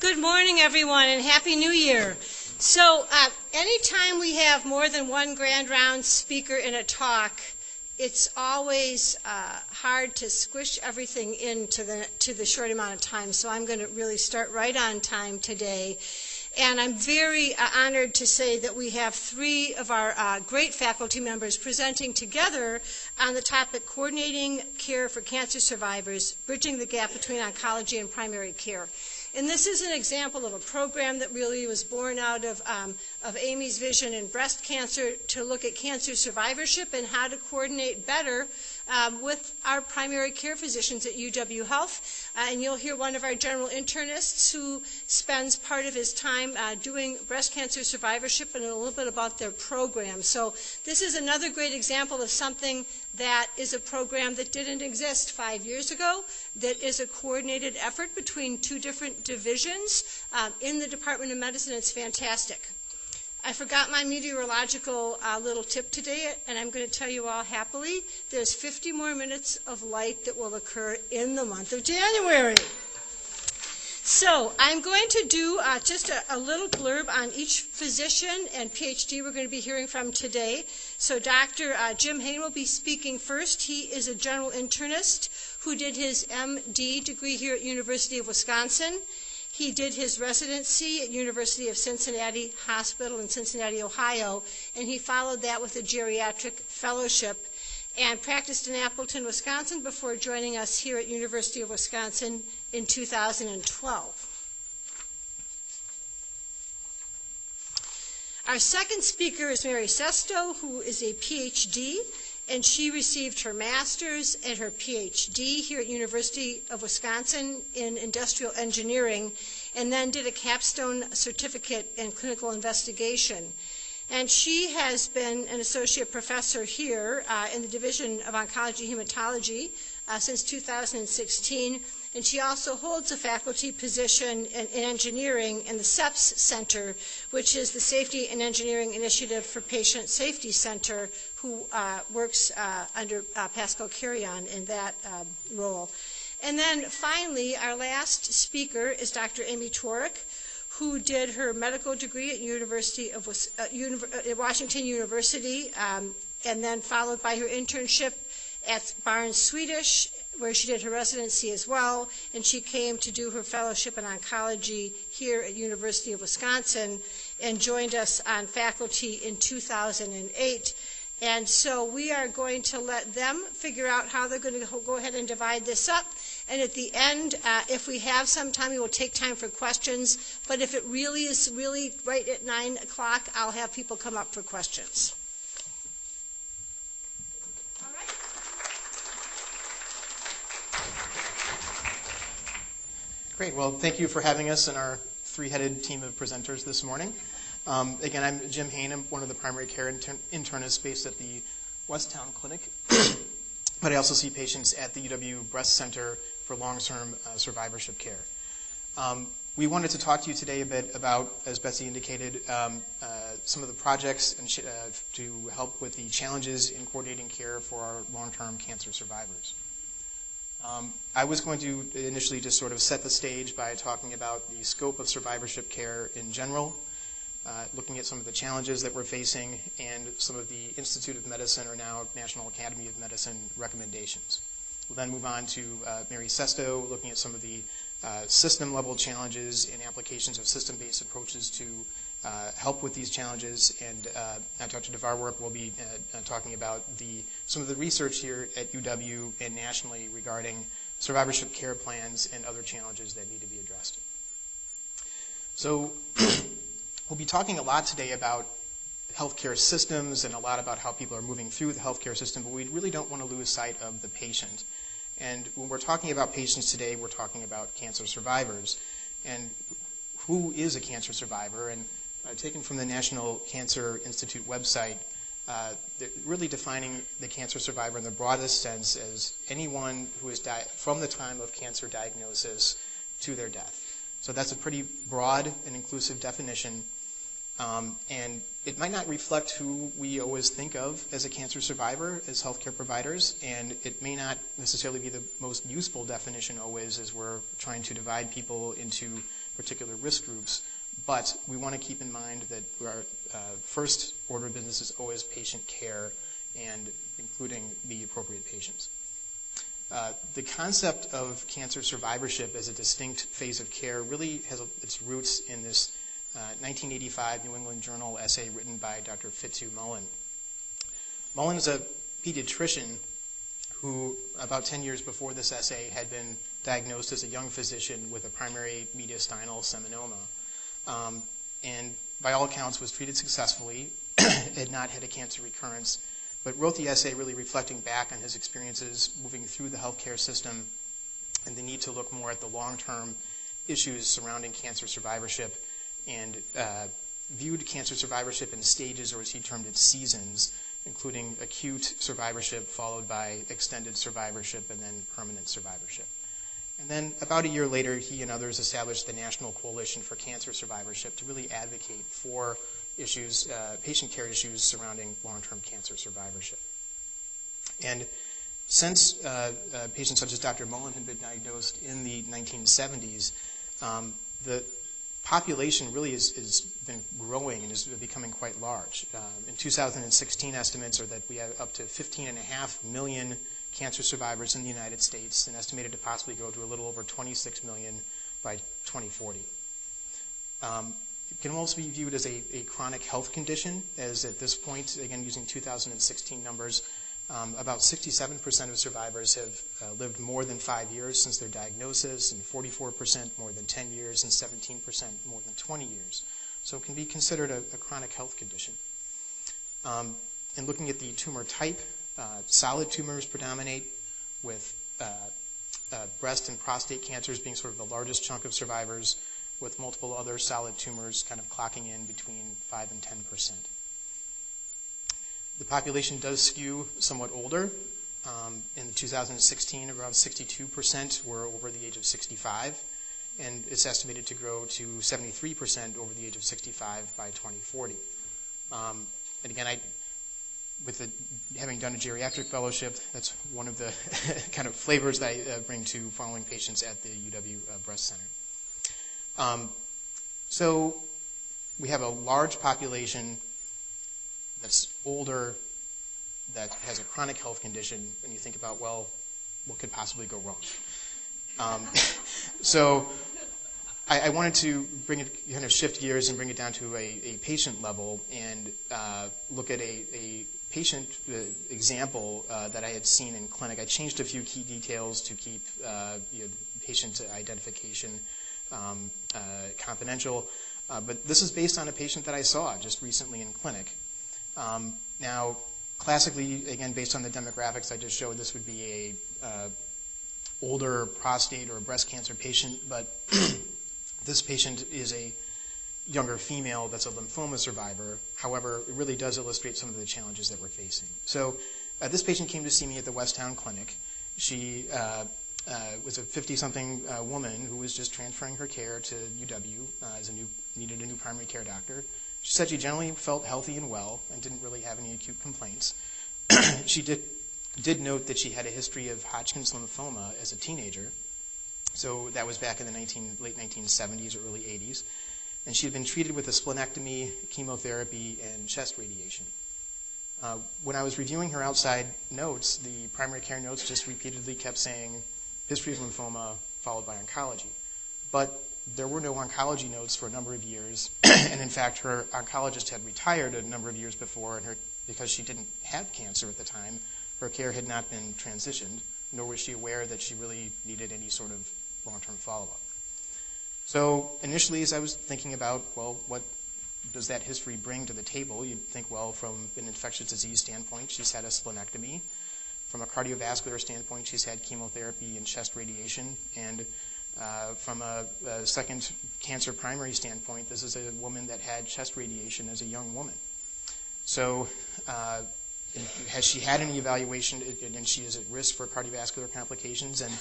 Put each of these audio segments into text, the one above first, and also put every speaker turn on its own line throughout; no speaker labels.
Good morning, everyone, and Happy New Year. So anytime we have more than one grand round speaker in a talk, it's always hard to squish everything into the short amount of time. So I'm going to really start right on time today. And I'm very honored to say that we have three of our great faculty members presenting together on the topic Coordinating Care for Cancer Survivors, Bridging the Gap Between Oncology and Primary Care. And this is an example of a program that really was born out of Amy's vision in breast cancer to look at cancer survivorship and how to coordinate better with our primary care physicians at UW Health. And you'll hear one of our general internists who spends part of his time doing breast cancer survivorship and a little bit about their program. So this is another great example of something that is a program that didn't exist 5 years ago, that is a coordinated effort between two different divisions in the Department of Medicine. It's fantastic. I forgot my meteorological little tip today, and I'm going to tell you all happily, there's 50 more minutes of light that will occur in the month of January. So I'm going to do just a little blurb on each physician and PhD we're going to be hearing from today. So Dr. Jim Haine will be speaking first. He is a general internist who did his MD degree here at University of Wisconsin. He did his residency at University of Cincinnati Hospital in Cincinnati, Ohio, and he followed that with a geriatric fellowship and practiced in Appleton, Wisconsin before joining us here at University of Wisconsin in 2012. Our second speaker is Mary Sesto, who is a PhD, and she received her master's and her PhD here at University of Wisconsin in industrial engineering, and then did a capstone certificate in clinical investigation. And she has been an associate professor here in the Division of Oncology and Hematology since 2016. And she also holds a faculty position in engineering in the SEPS Center, which is the Safety and Engineering Initiative for Patient Safety Center, who works under Pascal Carrion in that role. And then finally, our last speaker is Dr. Amye Tevaarwerk, who did her medical degree at Washington University, and then followed by her internship at Barnes Swedish, where she did her residency as well, and she came to do her fellowship in oncology here at University of Wisconsin and joined us on faculty in 2008. And so we are going to let them figure out how they're going to go ahead and divide this up. And at the end, if we have some time, we will take time for questions. But if it really is right at 9 o'clock, I'll have people come up for questions. All right.
Great. Well, thank you for having us and our three-headed team of presenters this morning. Again, I'm Jim Haine. I'm one of the primary care internists based at the Westtown Clinic. But I also see patients at the UW Breast Center for long-term survivorship care. We wanted to talk to you today a bit about, as Betsy indicated, some of the projects and to help with the challenges in coordinating care for our long-term cancer survivors. I was going to initially just sort of set the stage by talking about the scope of survivorship care in general, looking at some of the challenges that we're facing, and some of the Institute of Medicine, or now National Academy of Medicine, recommendations. We'll then move on to Mary Sesto, looking at some of the system-level challenges and applications of system-based approaches to help with these challenges. And Dr. Tevaarwerk will be talking about some of the research here at UW and nationally regarding survivorship care plans and other challenges that need to be addressed. So we'll be talking a lot today about healthcare systems and a lot about how people are moving through the healthcare system, but we really don't want to lose sight of the patient. And when we're talking about patients today, we're talking about cancer survivors. And who is a cancer survivor? And taken from the National Cancer Institute website, really defining the cancer survivor in the broadest sense as anyone who is from the time of cancer diagnosis to their death. So that's a pretty broad and inclusive definition. And it might not reflect who we always think of as a cancer survivor as healthcare providers, and it may not necessarily be the most useful definition always as we're trying to divide people into particular risk groups, but we want to keep in mind that our first order of business is always patient care and including the appropriate patients. The concept of cancer survivorship as a distinct phase of care really has its roots in this 1985 New England Journal essay written by Dr. Fitzhugh-Mullen. Mullen is a pediatrician who, about 10 years before this essay, had been diagnosed as a young physician with a primary mediastinal seminoma, and by all accounts was treated successfully, had not had a cancer recurrence, but wrote the essay really reflecting back on his experiences moving through the healthcare system and the need to look more at the long-term issues surrounding cancer survivorship, and viewed cancer survivorship in stages, or as he termed it, seasons, including acute survivorship followed by extended survivorship and then permanent survivorship. And then about a year later, he and others established the National Coalition for Cancer Survivorship to really advocate for issues, patient care issues surrounding long-term cancer survivorship. And since patients such as Dr. Mullen had been diagnosed in the 1970s, the population really has been growing and is becoming quite large. In 2016, estimates are that we have up to 15.5 million cancer survivors in the United States, and estimated to possibly go to a little over 26 million by 2040. It can also be viewed as a chronic health condition, as at this point, again using 2016 numbers, about 67% of survivors have lived more than 5 years since their diagnosis, and 44% more than 10 years, and 17% more than 20 years. So it can be considered a chronic health condition. And looking at the tumor type, solid tumors predominate, with breast and prostate cancers being sort of the largest chunk of survivors, with multiple other solid tumors kind of clocking in between 5 and 10%. The population does skew somewhat older. In 2016, around 62% were over the age of 65, and it's estimated to grow to 73% over the age of 65 by 2040. And again, having done a geriatric fellowship, that's one of the kind of flavors that I bring to following patients at the UW Breast Center. So we have a large population that's older, that has a chronic health condition, and you think about, well, what could possibly go wrong? So I wanted to kind of shift gears and bring it down to a patient level and look at a patient example that I had seen in clinic. I changed a few key details to keep patient identification confidential, but this is based on a patient that I saw just recently in clinic. Now, classically, again, based on the demographics I just showed, this would be a older prostate or breast cancer patient, but this patient is a younger female that's a lymphoma survivor. However, it really does illustrate some of the challenges that we're facing. So this patient came to see me at the Westtown Clinic. She was a 50-something woman who was just transferring her care to UW, needed a new primary care doctor. She said she generally felt healthy and well and didn't really have any acute complaints. She did note that she had a history of Hodgkin's lymphoma as a teenager. So that was back in the late 1970s or early 80s. And she had been treated with a splenectomy, chemotherapy, and chest radiation. When I was reviewing her outside notes, the primary care notes just repeatedly kept saying, history of lymphoma followed by oncology. But there were no oncology notes for a number of years, and in fact, her oncologist had retired a number of years before, and because she didn't have cancer at the time, her care had not been transitioned, nor was she aware that she really needed any sort of long-term follow-up. So initially, as I was thinking about, well, what does that history bring to the table? You'd think, well, from an infectious disease standpoint, she's had a splenectomy. From a cardiovascular standpoint, she's had chemotherapy and chest radiation, and from a second cancer primary standpoint, this is a woman that had chest radiation as a young woman. So has she had any evaluation, and she is at risk for cardiovascular complications? And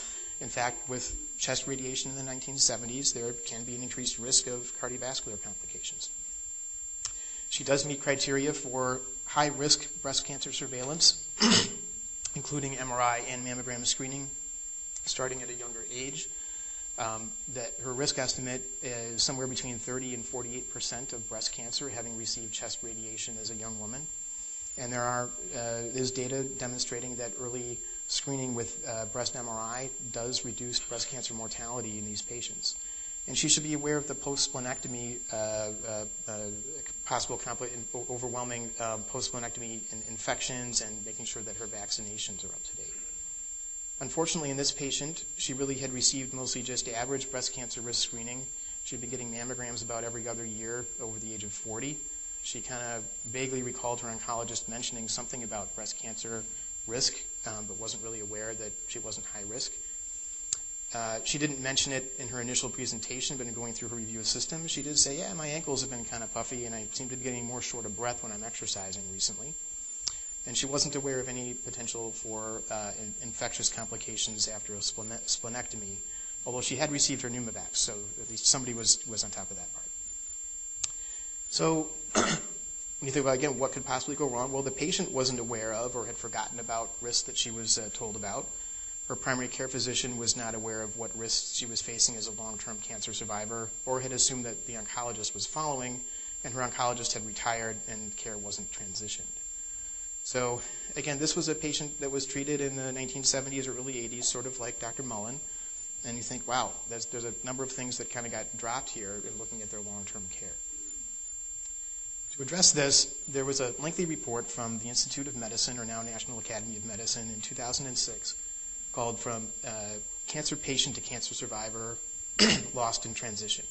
in fact, with chest radiation in the 1970s, there can be an increased risk of cardiovascular complications. She does meet criteria for high-risk breast cancer surveillance, including MRI and mammogram screening, starting at a younger age. that her risk estimate is somewhere between 30 and 48% of breast cancer having received chest radiation as a young woman. And there's data demonstrating that early screening with breast MRI does reduce breast cancer mortality in these patients. And she should be aware of the post-splenectomy, possible overwhelming post-splenectomy infections, and making sure that her vaccinations are up to date. Unfortunately, in this patient, she really had received mostly just average breast cancer risk screening. She'd been getting mammograms about every other year over the age of 40. She kind of vaguely recalled her oncologist mentioning something about breast cancer risk, but wasn't really aware that she wasn't high risk. She didn't mention it in her initial presentation, but in going through her review of systems, she did say, yeah, my ankles have been kind of puffy, and I seem to be getting more short of breath when I'm exercising recently. And she wasn't aware of any potential for infectious complications after a splenectomy, although she had received her Pneumovax, so at least somebody was on top of that part. So when you think about, again, what could possibly go wrong, well, the patient wasn't aware of or had forgotten about risks that she was told about. Her primary care physician was not aware of what risks she was facing as a long-term cancer survivor, or had assumed that the oncologist was following, and her oncologist had retired and care wasn't transitioned. So again, this was a patient that was treated in the 1970s or early 80s, sort of like Dr. Mullen. And you think, wow, there's a number of things that kind of got dropped here in looking at their long-term care. To address this, there was a lengthy report from the Institute of Medicine, or now National Academy of Medicine, in 2006, called From Cancer Patient to Cancer Survivor, Lost in Transition.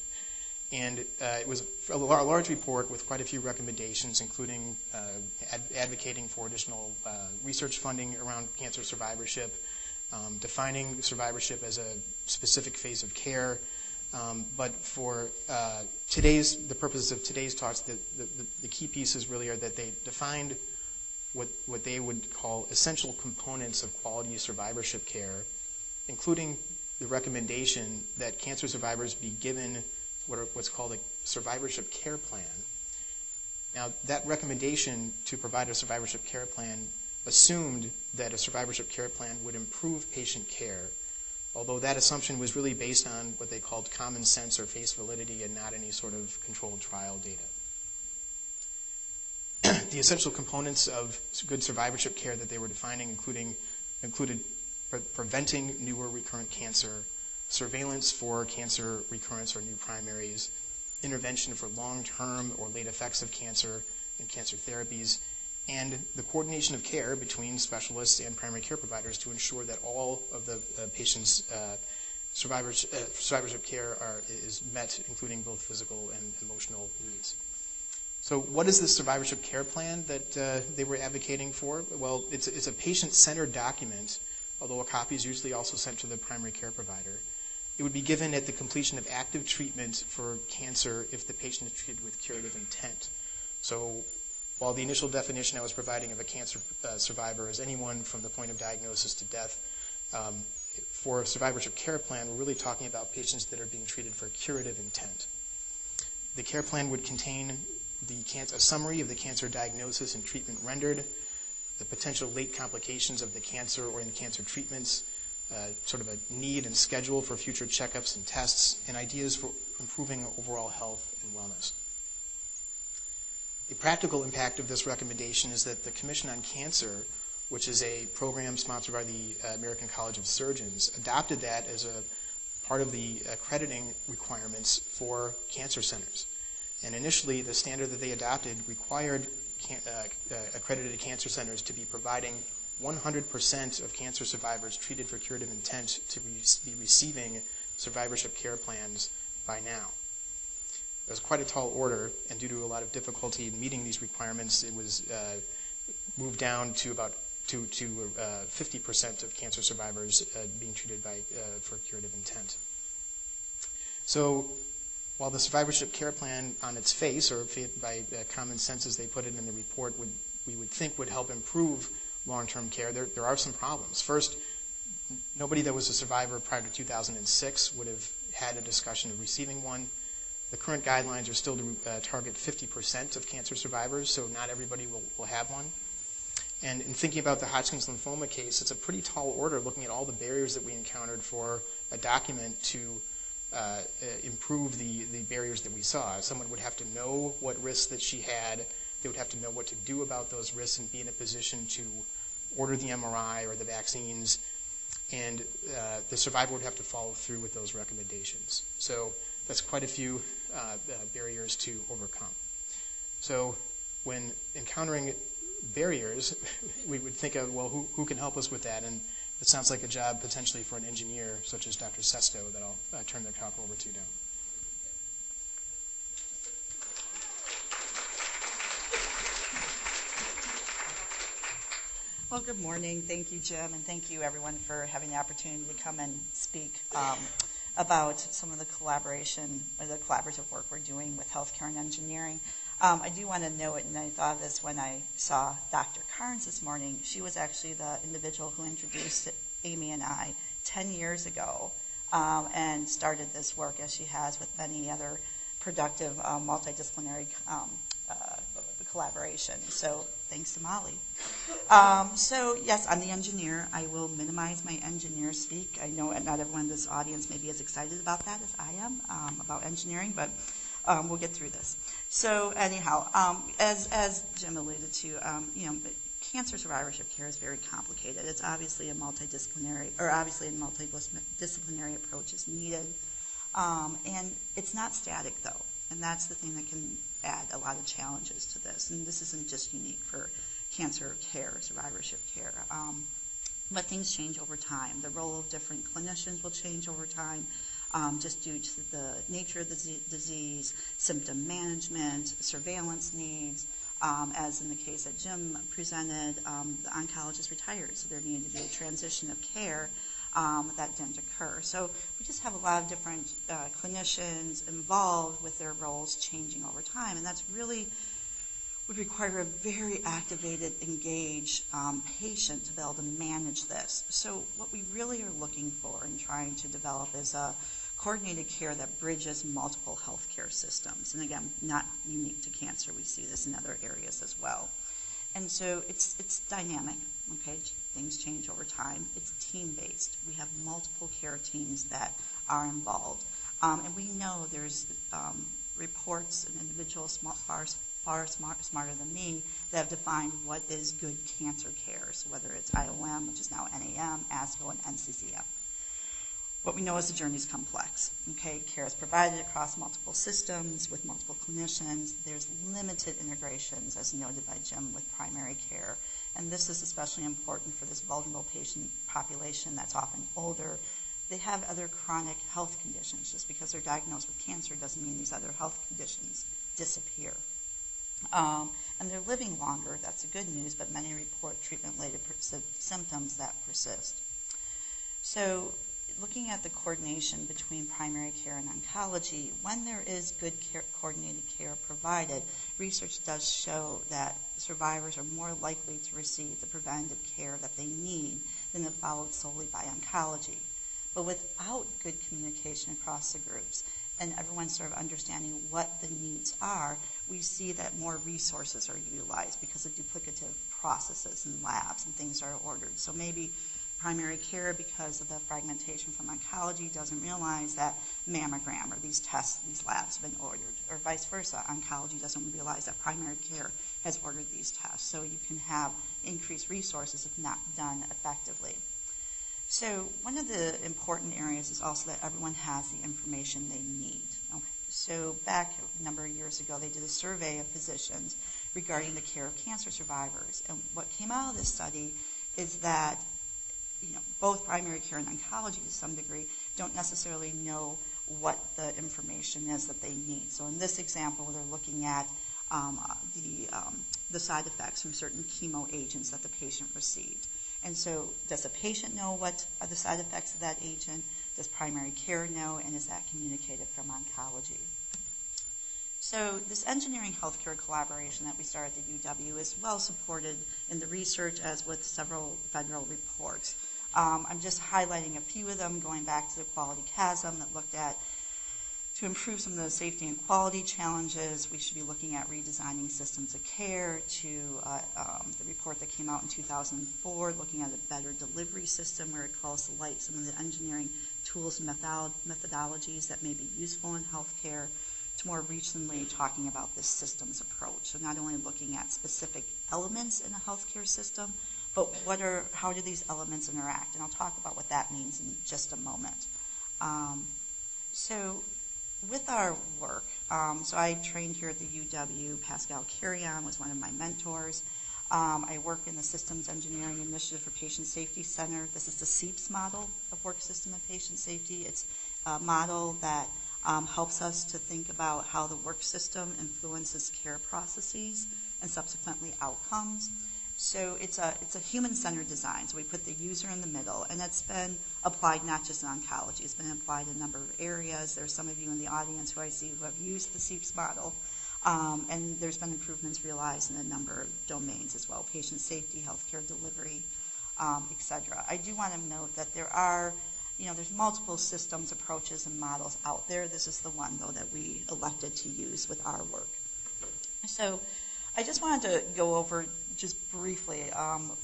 And it was a large report with quite a few recommendations, including advocating for additional research funding around cancer survivorship, defining survivorship as a specific phase of care. But for the purposes of today's talks, the key pieces really are that they defined what they would call essential components of quality survivorship care, including the recommendation that cancer survivors be given what's called a survivorship care plan. Now, that recommendation to provide a survivorship care plan assumed that a survivorship care plan would improve patient care, although that assumption was really based on what they called common sense or face validity and not any sort of controlled trial data. The essential components of good survivorship care that they were defining included preventing new or recurrent cancer, surveillance for cancer recurrence or new primaries, intervention for long-term or late effects of cancer and cancer therapies, and the coordination of care between specialists and primary care providers to ensure that all of the patient's survivorship care is met, including both physical and emotional needs. So what is this survivorship care plan that they were advocating for? Well, it's a patient-centered document, although a copy is usually also sent to the primary care provider. It would be given at the completion of active treatment for cancer if the patient is treated with curative intent. So while the initial definition I was providing of a cancer survivor is anyone from the point of diagnosis to death, for a survivorship care plan, we're really talking about patients that are being treated for curative intent. The care plan would contain a summary of the cancer diagnosis and treatment rendered, the potential late complications of the cancer or in cancer treatments, sort of a need and schedule for future checkups and tests, and ideas for improving overall health and wellness. The practical impact of this recommendation is that the Commission on Cancer, which is a program sponsored by the American College of Surgeons, adopted that as a part of the accrediting requirements for cancer centers. And initially, the standard that they adopted required accredited cancer centers to be providing 100% of cancer survivors treated for curative intent to be receiving survivorship care plans by now. It was quite a tall order, and due to a lot of difficulty in meeting these requirements, it was moved down to about 50% of cancer survivors being treated for curative intent. So while the survivorship care plan on its face, or by common sense as they put it in the report, we would think would help improve long-term care, there are some problems. First, nobody that was a survivor prior to 2006 would have had a discussion of receiving one. The current guidelines are still to target 50% of cancer survivors, so not everybody will have one. And in thinking about the Hodgkin's lymphoma case, it's a pretty tall order looking at all the barriers that we encountered for a document to improve the barriers that we saw. Someone would have to know what risks that she had. They would have to know what to do about those risks and be in a position to order the MRI or the vaccines. And the survivor would have to follow through with those recommendations. So that's quite a few barriers to overcome. So when encountering barriers, we would think of, well, who can help us with that? And it sounds like a job potentially for an engineer such as Dr. Sesto that I'll turn the talk over to now.
Well, good morning. Thank you, Jim, and thank you, everyone, for having the opportunity to come and speak about some of the collaboration or the collaborative work we're doing with healthcare and engineering. I do want to note, and I thought of this when I saw Dr. Carnes this morning. She was actually the individual who introduced Amye and I 10 years ago and started this work, as she has with many other productive multidisciplinary collaboration. So thanks to Molly. So yes, I'm the engineer. I will minimize my engineer speak. I know not everyone in this audience may be as excited about that as I am about engineering, but we'll get through this. So anyhow, as Jim alluded to, cancer survivorship care is very complicated. It's obviously a multidisciplinary approach is needed, and it's not static though, and that's the thing that can add a lot of challenges to this. And this isn't just unique for cancer care, survivorship care, but things change over time. The role of different clinicians will change over time. Just due to the nature of the disease, symptom management, surveillance needs. As in the case that Jim presented, the oncologist retired, so there needed to be a transition of care that didn't occur. So we just have a lot of different clinicians involved with their roles changing over time, and that's really would require a very activated, engaged patient to be able to manage this. So what we really are looking for and trying to develop is a coordinated care that bridges multiple healthcare systems. And again, not unique to cancer. We see this in other areas as well. And so it's dynamic, okay? Things change over time. It's team-based. We have multiple care teams that are involved. And we know there's reports and individuals far smarter than me that have defined what is good cancer care. So whether it's IOM, which is now NAM, ASCO, and NCCF. What we know is the journey is complex. Okay, care is provided across multiple systems with multiple clinicians. There's limited integrations, as noted by Jim, with primary care. And this is especially important for this vulnerable patient population that's often older. They have other chronic health conditions. Just because they're diagnosed with cancer doesn't mean these other health conditions disappear. And they're living longer. That's the good news, but many report treatment-related symptoms that persist. So looking at the coordination between primary care and oncology, when there is good coordinated care provided, research does show that survivors are more likely to receive the preventative care that they need than if followed solely by oncology. But without good communication across the groups and everyone sort of understanding what the needs are, we see that more resources are utilized because of duplicative processes and labs and things are ordered. So maybe primary care, because of the fragmentation from oncology, doesn't realize that mammogram or these tests, these labs have been ordered, or vice versa. Oncology doesn't realize that primary care has ordered these tests. So you can have increased resources if not done effectively. So one of the important areas is also that everyone has the information they need. Okay. So back a number of years ago, they did a survey of physicians regarding the care of cancer survivors. And what came out of this study is that both primary care and oncology to some degree don't necessarily know what the information is that they need. So in this example, they're looking at the side effects from certain chemo agents that the patient received. And so does the patient know what are the side effects of that agent? Does primary care know? And is that communicated from oncology? So this engineering healthcare collaboration that we started at UW is well supported in the research as with several federal reports. I'm just highlighting a few of them, going back to the quality chasm that looked at to improve some of the safety and quality challenges. We should be looking at redesigning systems of care, to the report that came out in 2004, looking at a better delivery system where it calls to light some of the engineering tools and methodologies that may be useful in healthcare, to more recently talking about this systems approach. So not only looking at specific elements in a healthcare system, but how do these elements interact? And I'll talk about what that means in just a moment. So with our work, so I trained here at the UW. Pascal Carrion was one of my mentors. I work in the Systems Engineering Initiative for Patient Safety Center. This is the SCPs model of work system and patient safety. It's a model that helps us to think about how the work system influences care processes and subsequently outcomes. So it's a human-centered design. So we put the user in the middle, and that's been applied not just in oncology. It's been applied in a number of areas. There's some of you in the audience who I see who have used the SCPs model, and there's been improvements realized in a number of domains as well: patient safety, healthcare delivery, etc. I do want to note that there's multiple systems, approaches, and models out there. This is the one, though, that we elected to use with our work. So I just wanted to go over just briefly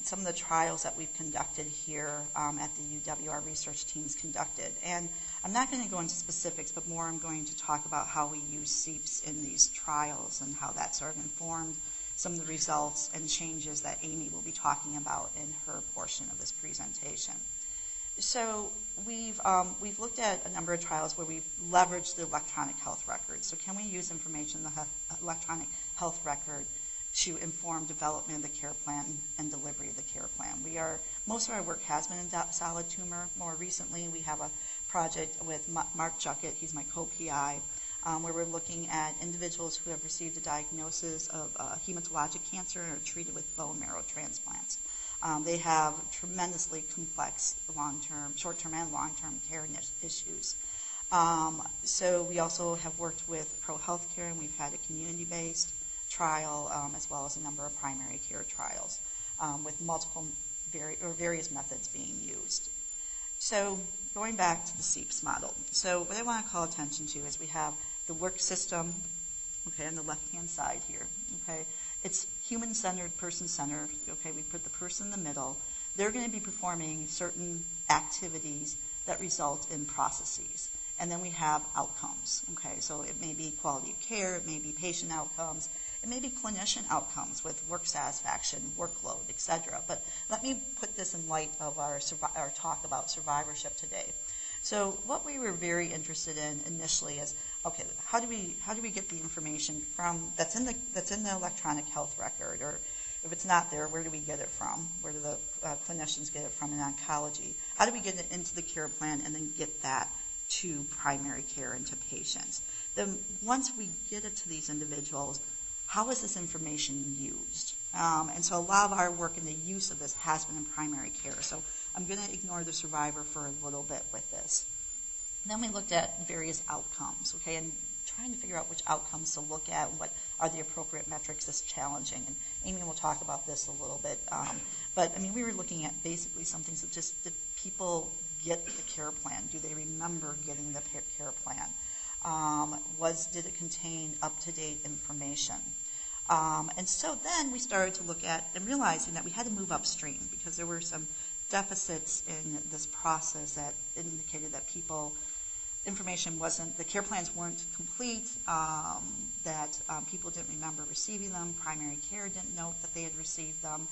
some of the trials that we've conducted here at the UW. Our research teams conducted. And I'm not going to go into specifics, but more I'm going to talk about how we use SCPs in these trials and how that sort of informed some of the results and changes that Amye will be talking about in her portion of this presentation. So we've looked at a number of trials where we've leveraged the electronic health record. So can we use information in the electronic health record to inform development of the care plan and delivery of the care plan? Most of our work has been in solid tumor. More recently, we have a project with Mark Juckett, he's my co-PI, where we're looking at individuals who have received a diagnosis of hematologic cancer and are treated with bone marrow transplants. They have tremendously complex short-term and long-term care issues. So we also have worked with Pro Healthcare, and we've had a community-based trial, as well as a number of primary care trials with multiple various methods being used. So going back to the SCPs model. So what I want to call attention to is we have the work system, okay, on the left-hand side here, okay. It's human-centered, person-centered, okay. We put the person in the middle. They're going to be performing certain activities that result in processes. And then we have outcomes, okay. So it may be quality of care, it may be patient outcomes, it may be clinician outcomes with work satisfaction, workload, etc. But let me put this in light of our talk about survivorship today. So what we were very interested in initially is, okay, how do we get the information that's in the electronic health record, or if it's not there, where do we get it from? Where do the clinicians get it from in oncology? How do we get it into the care plan and then get that to primary care and to patients? Then once we get it to these individuals, how is this information used? And so a lot of our work in the use of this has been in primary care. So I'm going to ignore the survivor for a little bit with this. And then we looked at various outcomes, okay, and trying to figure out which outcomes to look at and what are the appropriate metrics that's challenging. And Amye will talk about this a little bit. But, I mean, we were looking at basically something so just did people get the care plan? Do they remember getting the care plan? Did it contain up-to-date information? And so then we started to look at and realizing that we had to move upstream because there were some deficits in this process that indicated that the care plans weren't complete, that people didn't remember receiving them, primary care didn't note that they had received them.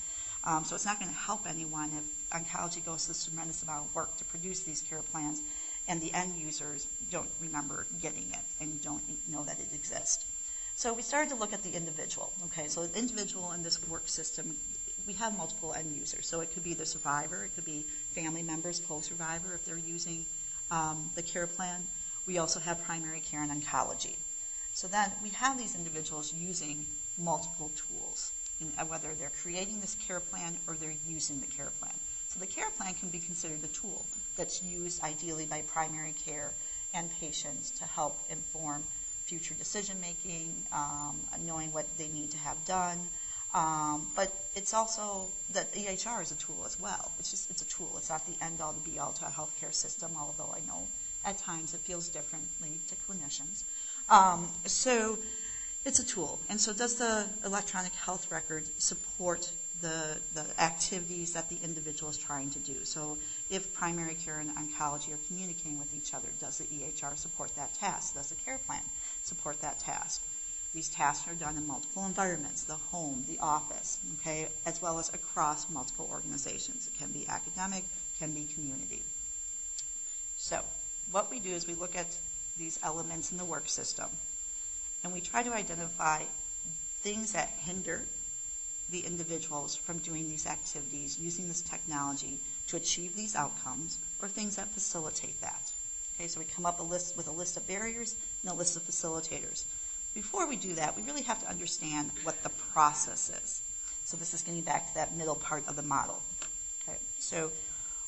So it's not going to help anyone if oncology goes through this tremendous amount of work to produce these care plans and the end users don't remember getting it and don't know that it exists. So we started to look at the individual. Okay, so the individual in this work system, we have multiple end users. So it could be the survivor, it could be family members, co-survivor if they're using the care plan. We also have primary care and oncology. So then we have these individuals using multiple tools, whether they're creating this care plan or they're using the care plan. So the care plan can be considered a tool that's used ideally by primary care and patients to help inform future decision making, knowing what they need to have done. But it's also that EHR is a tool as well. It's a tool. It's not the end all to be all to a healthcare system, although I know at times it feels differently to clinicians. So it's a tool. And so does the electronic health record support the activities that the individual is trying to do? So If primary care and oncology are communicating with each other, does the EHR support that task? Does the care plan support that task? These tasks are done in multiple environments, the home, the office, okay, as well as across multiple organizations. It can be academic, can be community. So what we do is we look at these elements in the work system, and we try to identify things that hinder the individuals from doing these activities, using this technology to achieve these outcomes, or things that facilitate that. Okay, so we come up with a list of barriers and a list of facilitators. Before we do that, we really have to understand what the process is. So this is getting back to that middle part of the model. Okay, so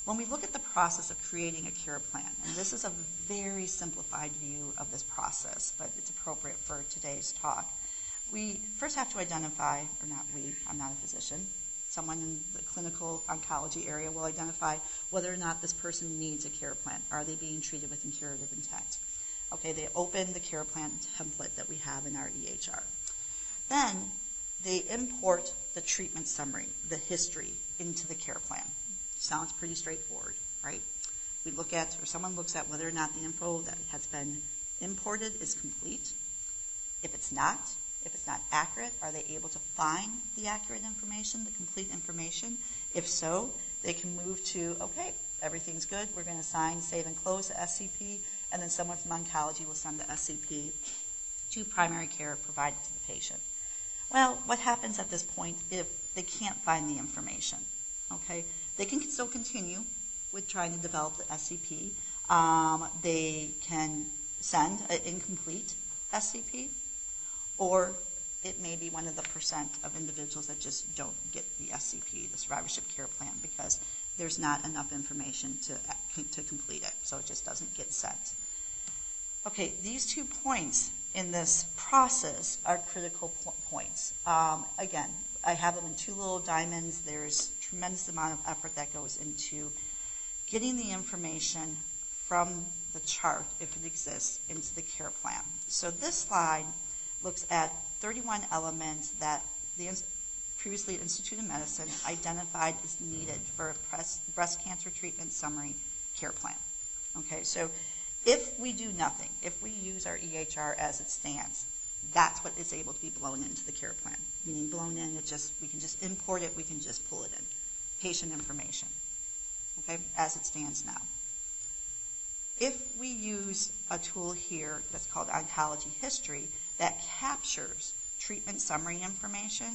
when we look at the process of creating a care plan, and this is a very simplified view of this process, but it's appropriate for today's talk, we first have to identify, or not we, I'm not a physician, someone in the clinical oncology area will identify whether or not this person needs a care plan. Are they being treated with curative intent? Okay, they open the care plan template that we have in our EHR. Then they import the treatment summary, the history, into the care plan. Sounds pretty straightforward, right? We look at, or someone looks at whether or not the info that has been imported is complete. If it's not accurate, are they able to find the accurate information, the complete information? If so, they can move to, okay, everything's good, we're going to sign, save, and close the SCP, and then someone from oncology will send the SCP to primary care provided to the patient. Well, what happens at this point if they can't find the information? Okay, they can still continue with trying to develop the SCP. They can send an incomplete SCP, or it may be one of the percent of individuals that just don't get the SCP, the survivorship care plan, because there's not enough information to complete it, so it just doesn't get sent. Okay, these 2 points in this process are critical points. Again, I have them in 2 little diamonds. There's a tremendous amount of effort that goes into getting the information from the chart, if it exists, into the care plan. So this slide looks at 31 elements that the previously Institute of Medicine identified as needed for a breast cancer treatment summary care plan. Okay, so if we do nothing, if we use our EHR as it stands, that's what is able to be blown into the care plan. Meaning blown in, we can just import it, we can just pull it in. Patient information, okay, as it stands now. If we use a tool here that's called Oncology History that captures treatment summary information,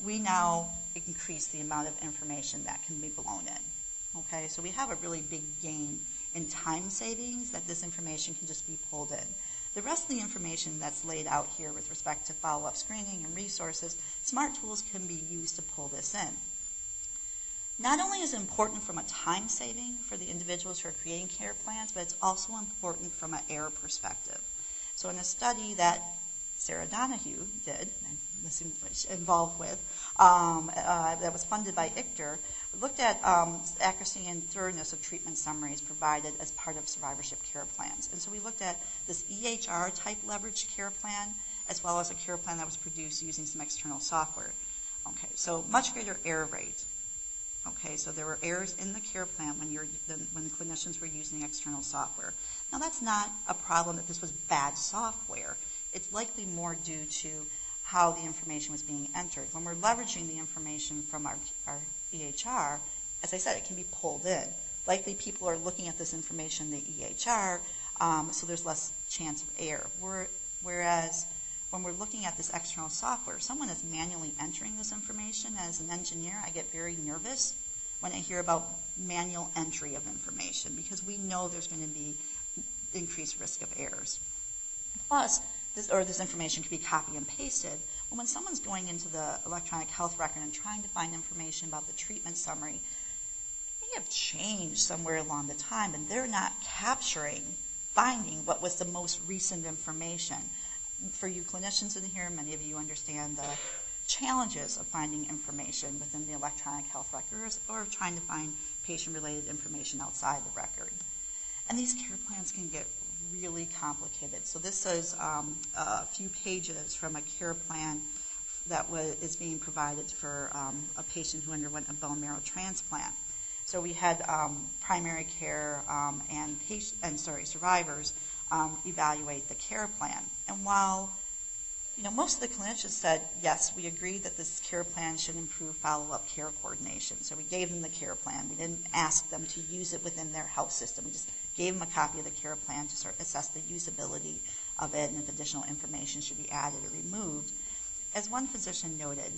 we now increase the amount of information that can be blown in. Okay, so we have a really big gain in time savings that this information can just be pulled in. The rest of the information that's laid out here with respect to follow-up screening and resources, smart tools can be used to pull this in. Not only is it important from a time saving for the individuals who are creating care plans, but it's also important from an error perspective. So in a study that Sarah Donahue did, involved with, that was funded by ICTR, looked at accuracy and thoroughness of treatment summaries provided as part of survivorship care plans. And so we looked at this EHR type leveraged care plan, as well as a care plan that was produced using some external software. Okay, so much greater error rate. Okay, so there were errors in the care plan when the clinicians were using external software. Now that's not a problem that this was bad software. It's likely more due to how the information was being entered. When we're leveraging the information from our EHR, as I said, it can be pulled in. Likely people are looking at this information in the EHR, so there's less chance of error. Whereas when we're looking at this external software, someone is manually entering this information. As an engineer, I get very nervous when I hear about manual entry of information because we know there's going to be increased risk of errors. Plus, this information could be copy and pasted. But when someone's going into the electronic health record and trying to find information about the treatment summary, they have changed somewhere along the time, and they're not finding what was the most recent information. For you clinicians in here, many of you understand the challenges of finding information within the electronic health records or trying to find patient-related information outside the record. And these care plans can get really complicated. So this is a few pages from a care plan that is being provided for a patient who underwent a bone marrow transplant. So we had primary care survivors evaluate the care plan. And while most of the clinicians said, yes, we agree that this care plan should improve follow-up care coordination. So we gave them the care plan. We didn't ask them to use it within their health system. We just gave them a copy of the care plan to sort of assess the usability of it and if additional information should be added or removed. As one physician noted,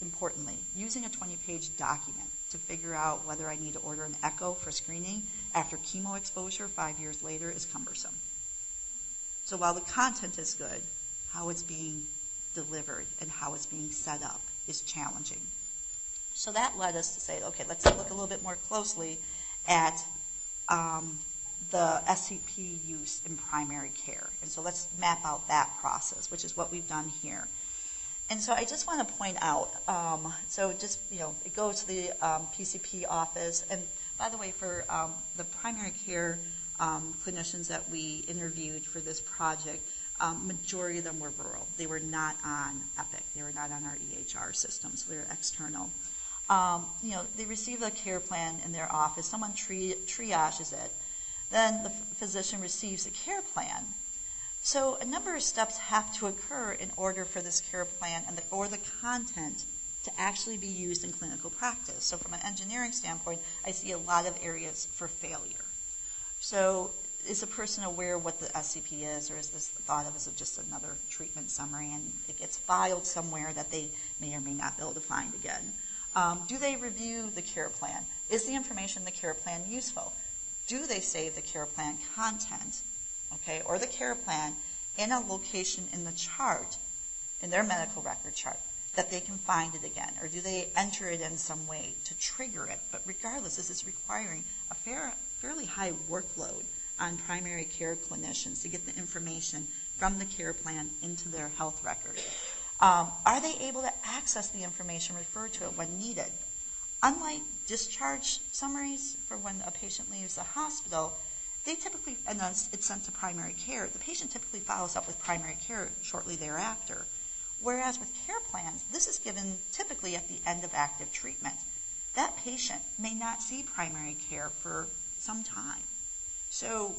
importantly, using a 20-page document to figure out whether I need to order an echo for screening after chemo exposure 5 years later is cumbersome. So while the content is good, how it's being delivered and how it's being set up is challenging. So that led us to say, okay, let's look a little bit more closely at the SCP use in primary care. And so let's map out that process, which is what we've done here. And so I just want to point out, it goes to the PCP office. And by the way, for the primary care clinicians that we interviewed for this project, majority of them were rural. They were not on Epic. They were not on our EHR system, so they were external. They receive a care plan in their office. Someone triages it. Then the physician receives a care plan. So a number of steps have to occur in order for this care plan or the content to actually be used in clinical practice. So from an engineering standpoint, I see a lot of areas for failure. So is a person aware what the SCP is, or is this thought of as just another treatment summary and it gets filed somewhere that they may or may not be able to find again? Do they review the care plan? Is the information in the care plan useful? Do they save the care plan content, or the care plan in a location in the chart, in their medical record chart, that they can find it again? Or do they enter it in some way to trigger it? But regardless, this is requiring a fairly high workload on primary care clinicians to get the information from the care plan into their health record. Are they able to access the information, refer to it when needed? Unlike discharge summaries for when a patient leaves the hospital, they typically, and it's sent to primary care, the patient typically follows up with primary care shortly thereafter. Whereas with care plans, this is given typically at the end of active treatment. That patient may not see primary care for some time. So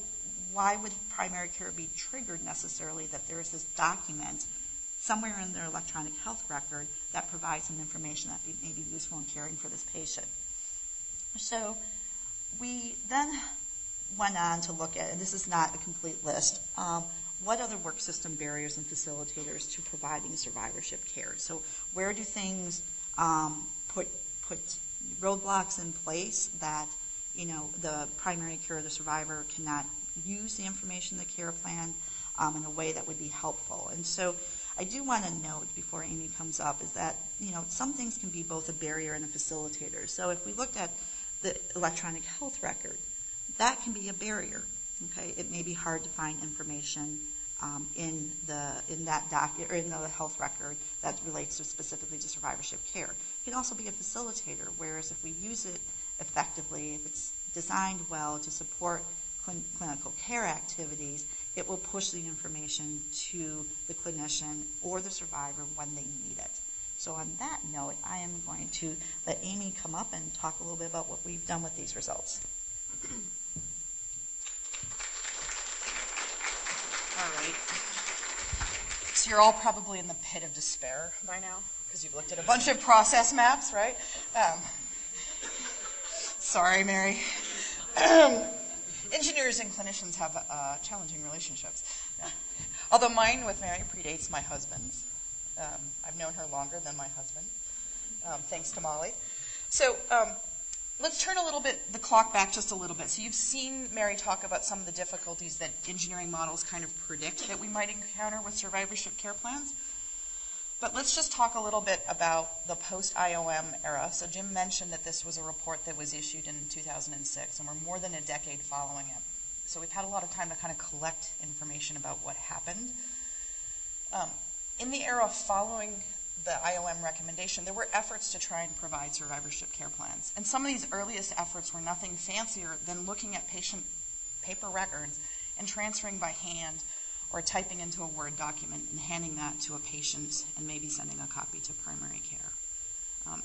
why would primary care be triggered necessarily that there is this document somewhere in their electronic health record that provides some information that may be useful in caring for this patient? So we then went on to look at, and this is not a complete list, what other work system barriers and facilitators to providing survivorship care? So where do things put roadblocks in place that the primary care or the survivor cannot use the information in the care plan in a way that would be helpful? And so I do want to note before Amy comes up is that some things can be both a barrier and a facilitator. So if we looked at the electronic health record, that can be a barrier. It may be hard to find information in the health record that relates specifically to survivorship care. It can also be a facilitator, whereas if we use it effectively, if it's designed well to support clinical care activities, it will push the information to the clinician or the survivor when they need it. So on that note, I am going to let Amy come up and talk a little bit about what we've done with these results.
All right. So you're all probably in the pit of despair by now because you've looked at a bunch of process maps, right? Sorry, Mary. Engineers and clinicians have challenging relationships. Yeah. Although mine with Mary predates my husband's. I've known her longer than my husband, thanks to Molly. So let's turn the clock back just a little bit. So you've seen Mary talk about some of the difficulties that engineering models kind of predict that we might encounter with survivorship care plans. But let's just talk a little bit about the post-IOM era. So Jim mentioned that this was a report that was issued in 2006, and we're more than a decade following it. So we've had a lot of time to kind of collect information about what happened. In the era following the IOM recommendation, there were efforts to try and provide survivorship care plans. And some of these earliest efforts were nothing fancier than looking at patient paper records and transferring by hand or typing into a Word document and handing that to a patient and maybe sending a copy to primary care.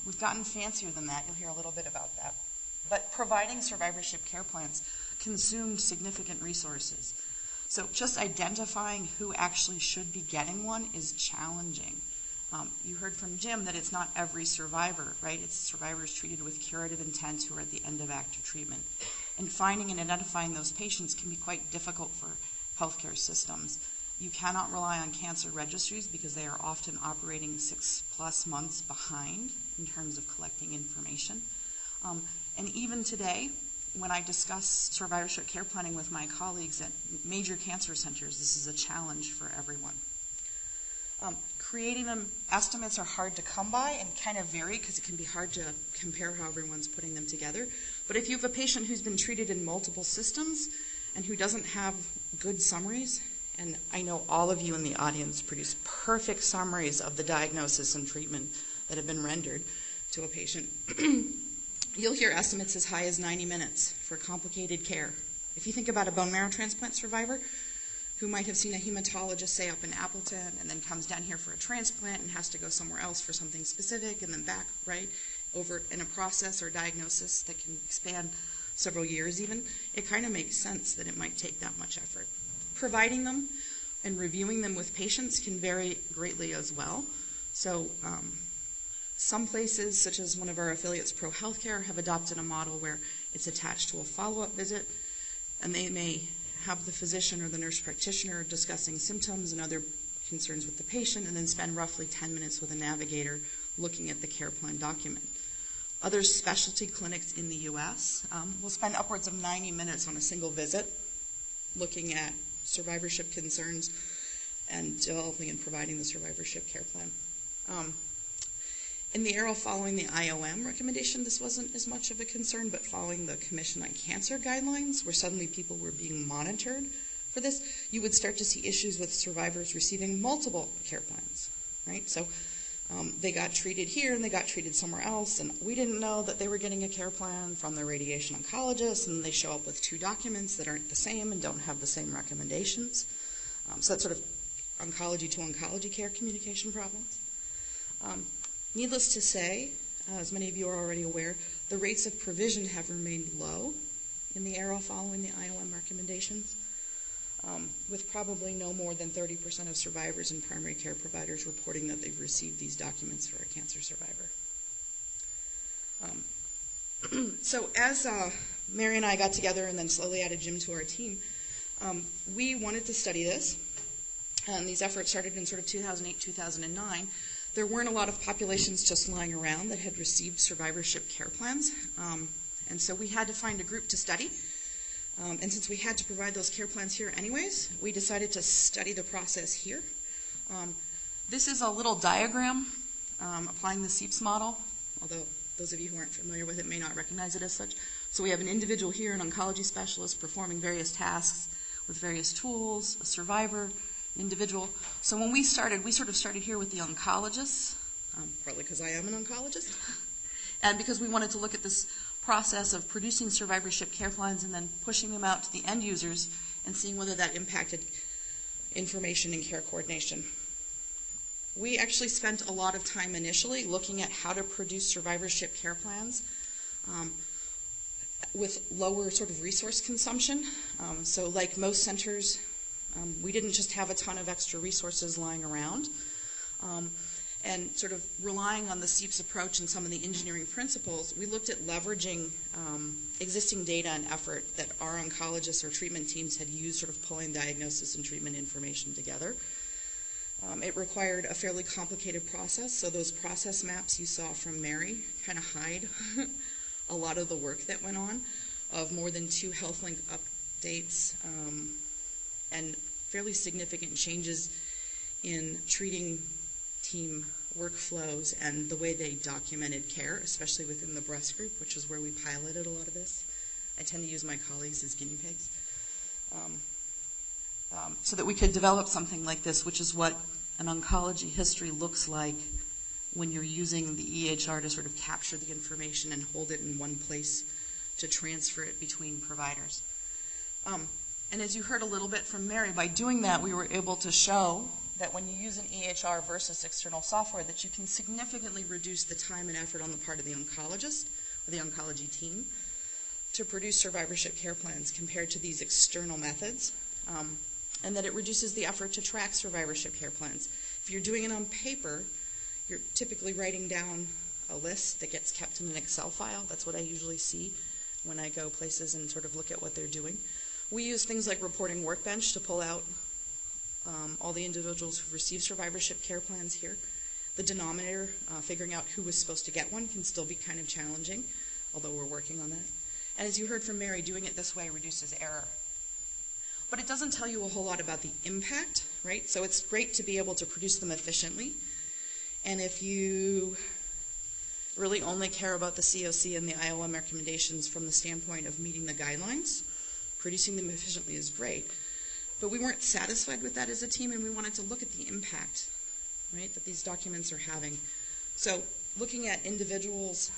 We've gotten fancier than that. You'll hear a little bit about that. but providing survivorship care plans consumed significant resources. So just identifying who actually should be getting one is challenging. You heard from Jim that it's not every survivor, right? It's survivors treated with curative intent who are at the end of active treatment. And finding and identifying those patients can be quite difficult for healthcare systems. You cannot rely on cancer registries because they are often operating 6+ months behind in terms of collecting information. And even today, when I discuss survivorship care planning with my colleagues at major cancer centers, this is a challenge for everyone. Creating them, estimates are hard to come by and kind of vary because it can be hard to compare how everyone's putting them together. But if you have a patient who's been treated in multiple systems and who doesn't have good summaries, and I know all of you in the audience produce perfect summaries of the diagnosis and treatment that have been rendered to a patient, you'll hear estimates as high as 90 minutes for complicated care. If you think about a bone marrow transplant survivor who might have seen a hematologist, say, up in Appleton, and then comes down here for a transplant and has to go somewhere else for something specific, and then back, right, over in a process or diagnosis that can span several years even, it kind of makes sense that it might take that much effort. Providing them and reviewing them with patients can vary greatly as well. So some places, such as one of our affiliates, Pro Healthcare, have adopted a model where it's attached to a follow-up visit, and they may have the physician or the nurse practitioner discussing symptoms and other concerns with the patient, and then spend roughly 10 minutes with a navigator looking at the care plan document. Other specialty clinics in the U.S. Will spend upwards of 90 minutes on a single visit looking at survivorship concerns and developing and providing the survivorship care plan. In the era following the IOM recommendation, this wasn't as much of a concern, but following the Commission on Cancer guidelines, where suddenly people were being monitored for this, you would start to see issues with survivors receiving multiple care plans, right? So they got treated here and they got treated somewhere else, and we didn't know that they were getting a care plan from their radiation oncologist, and they show up with 2 documents that aren't the same and don't have the same recommendations. So that's sort of oncology to oncology care communication problems. Needless to say, as many of you are already aware, the rates of provision have remained low in the era following the IOM recommendations, with probably no more than 30% of survivors and primary care providers reporting that they've received these documents for a cancer survivor. So as Mary and I got together and then slowly added Jim to our team, we wanted to study this, and these efforts started in sort of 2008, 2009. There weren't a lot of populations just lying around that had received survivorship care plans, and so we had to find a group to study. And since we had to provide those care plans here anyways, we decided to study the process here. This is a little diagram applying the SCPs model, although those of you who aren't familiar with it may not recognize it as such. So we have an individual here, an oncology specialist, performing various tasks with various tools, a survivor, individual. So when we started, we sort of started here with the oncologists, partly because I am an oncologist, and because we wanted to look at this process of producing survivorship care plans and then pushing them out to the end users and seeing whether that impacted information and care coordination. We actually spent a lot of time initially looking at how to produce survivorship care plans with lower sort of resource consumption. So like most centers, we didn't just have a ton of extra resources lying around. And sort of relying on the SCPs approach and some of the engineering principles, we looked at leveraging existing data and effort that our oncologists or treatment teams had used, sort of pulling diagnosis and treatment information together. It required a fairly complicated process, so those process maps you saw from Mary kind of hide a lot of the work that went on, of more than 2 HealthLink updates and fairly significant changes in treating team workflows and the way they documented care, especially within the breast group, which is where we piloted a lot of this. I tend to use my colleagues as guinea pigs. So that we could develop something like this, which is what an oncology history looks like when you're using the EHR to sort of capture the information and hold it in one place to transfer it between providers. And as you heard a little bit from Mary, by doing that, we were able to show that when you use an EHR versus external software, that you can significantly reduce the time and effort on the part of the oncologist or the oncology team. to produce survivorship care plans compared to these external methods, and that it reduces the effort to track survivorship care plans. If you're doing it on paper, you're typically writing down a list that gets kept in an Excel file. That's what I usually see when I go places and sort of look at what they're doing. We use things like Reporting Workbench to pull out all the individuals who've received survivorship care plans here. The denominator, figuring out who was supposed to get one, can still be kind of challenging, although we're working on that. And as you heard from Mary, doing it this way reduces error. But it doesn't tell you a whole lot about the impact, right? So it's great to be able to produce them efficiently. And if you really only care about the COC and the IOM recommendations from the standpoint of meeting the guidelines, producing them efficiently is great. But we weren't satisfied with that as a team, and we wanted to look at the impact, right, that these documents are having. So looking at individuals